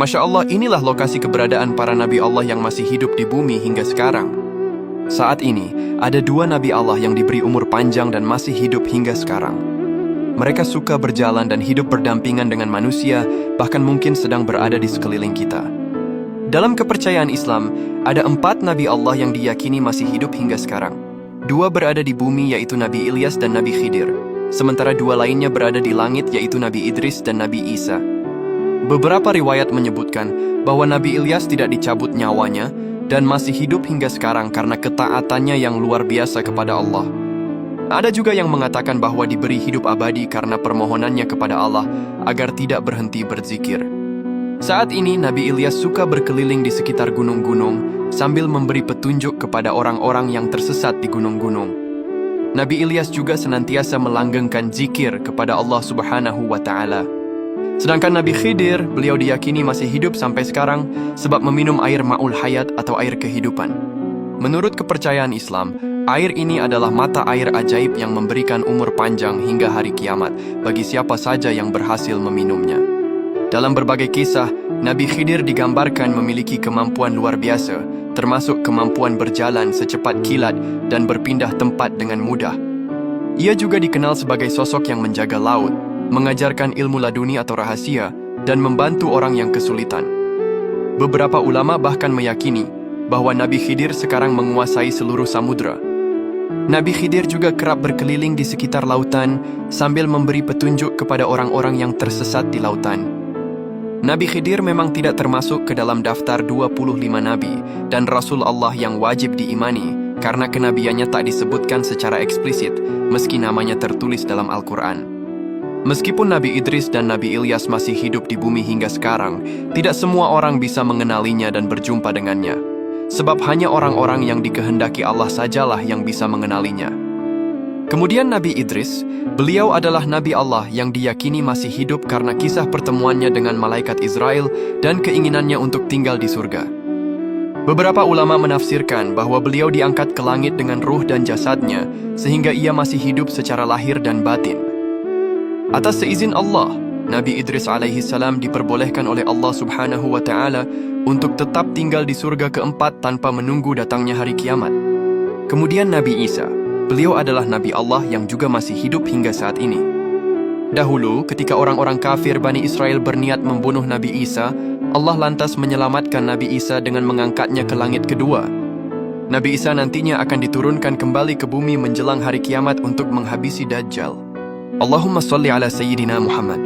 Masya Allah, inilah lokasi keberadaan para nabi Allah yang masih hidup di bumi hingga sekarang. Saat ini, ada dua nabi Allah yang diberi umur panjang dan masih hidup hingga sekarang. Mereka suka berjalan dan hidup berdampingan dengan manusia, bahkan mungkin sedang berada di sekeliling kita. Dalam kepercayaan Islam, ada 4 nabi Allah yang diyakini masih hidup hingga sekarang. 2 berada di bumi, yaitu Nabi Ilyas dan Nabi Khidir. Sementara 2 lainnya berada di langit, yaitu Nabi Idris dan Nabi Isa. Beberapa riwayat menyebutkan bahwa Nabi Ilyas tidak dicabut nyawanya dan masih hidup hingga sekarang karena ketaatannya yang luar biasa kepada Allah. Ada juga yang mengatakan bahwa diberi hidup abadi karena permohonannya kepada Allah agar tidak berhenti berzikir. Saat ini Nabi Ilyas suka berkeliling di sekitar gunung-gunung sambil memberi petunjuk kepada orang-orang yang tersesat di gunung-gunung. Nabi Ilyas juga senantiasa melanggengkan zikir kepada Allah Subhanahu wa Ta'ala. Sedangkan Nabi Khidir, beliau diyakini masih hidup sampai sekarang sebab meminum air ma'ul hayat atau air kehidupan. Menurut kepercayaan Islam, air ini adalah mata air ajaib yang memberikan umur panjang hingga hari kiamat bagi siapa saja yang berhasil meminumnya. Dalam berbagai kisah, Nabi Khidir digambarkan memiliki kemampuan luar biasa, termasuk kemampuan berjalan secepat kilat dan berpindah tempat dengan mudah. Ia juga dikenal sebagai sosok yang menjaga laut, mengajarkan ilmu laduni atau rahasia, dan membantu orang yang kesulitan. Beberapa ulama bahkan meyakini bahwa Nabi Khidir sekarang menguasai seluruh samudra. Nabi Khidir juga kerap berkeliling di sekitar lautan sambil memberi petunjuk kepada orang-orang yang tersesat di lautan. Nabi Khidir memang tidak termasuk ke dalam daftar 25 nabi dan Rasul Allah yang wajib diimani karena kenabiannya tak disebutkan secara eksplisit meski namanya tertulis dalam Al-Quran. Meskipun Nabi Idris dan Nabi Ilyas masih hidup di bumi hingga sekarang, tidak semua orang bisa mengenalinya dan berjumpa dengannya. Sebab hanya orang-orang yang dikehendaki Allah sajalah yang bisa mengenalinya. Kemudian Nabi Idris, beliau adalah Nabi Allah yang diyakini masih hidup karena kisah pertemuannya dengan malaikat Israel dan keinginannya untuk tinggal di surga. Beberapa ulama menafsirkan bahwa beliau diangkat ke langit dengan ruh dan jasadnya, sehingga ia masih hidup secara lahir dan batin. Atas seizin Allah, Nabi Idris alaihi salam diperbolehkan oleh Allah Subhanahu wa Ta'ala untuk tetap tinggal di surga keempat tanpa menunggu datangnya hari kiamat. Kemudian Nabi Isa, beliau adalah Nabi Allah yang juga masih hidup hingga saat ini. Dahulu, ketika orang-orang kafir Bani Israel berniat membunuh Nabi Isa, Allah lantas menyelamatkan Nabi Isa dengan mengangkatnya ke langit kedua. Nabi Isa nantinya akan diturunkan kembali ke bumi menjelang hari kiamat untuk menghabisi Dajjal. Allahumma salli ala Sayyidina Muhammad.